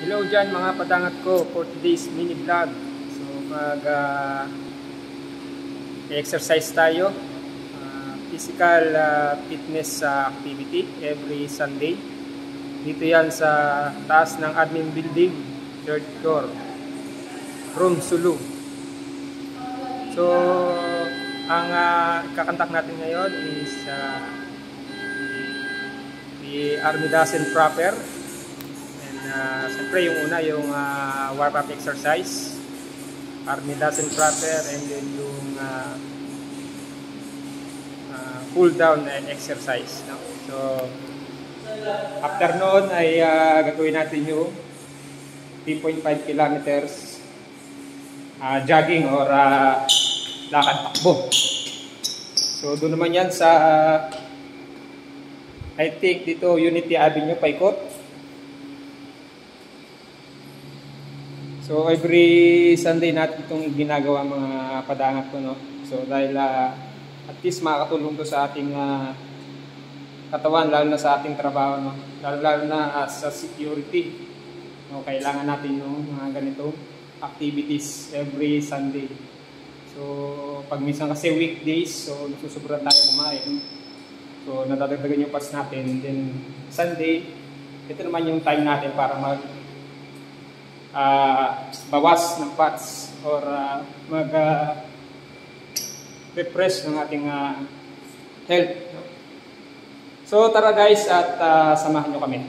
Hello dyan mga padangat ko for today's mini vlog. So exercise tayo, physical fitness activity every Sunday. Dito yan sa taas ng admin building, 3rd floor, room Sulu. So ang kakantak natin ngayon is the Army Dancing Proper. Siyempre yung una yung warm-up exercise, Army Dancing Proper, and then yung cool down exercise, no? So after noon ay gagawin natin yung 3.5 kilometers jogging or lakad-takbo. So doon naman yan sa I think dito Unity Avenue paikot. So every Sunday natin itong ginagawa mga padangat ko, no? So dahil at least makakatulong to sa ating katawan, lalo na sa ating trabaho, no? Lalo na sa security, no? Kailangan natin yung mga ganitong activities every Sunday. So pag minsan kasi weekdays, so nasusobra tayo kumain, so nadadagdagan yung fats natin. Then Sunday, ito naman yung time natin para bawas ng fats or refresh ng ating health. So tara guys at samahan nyo kami.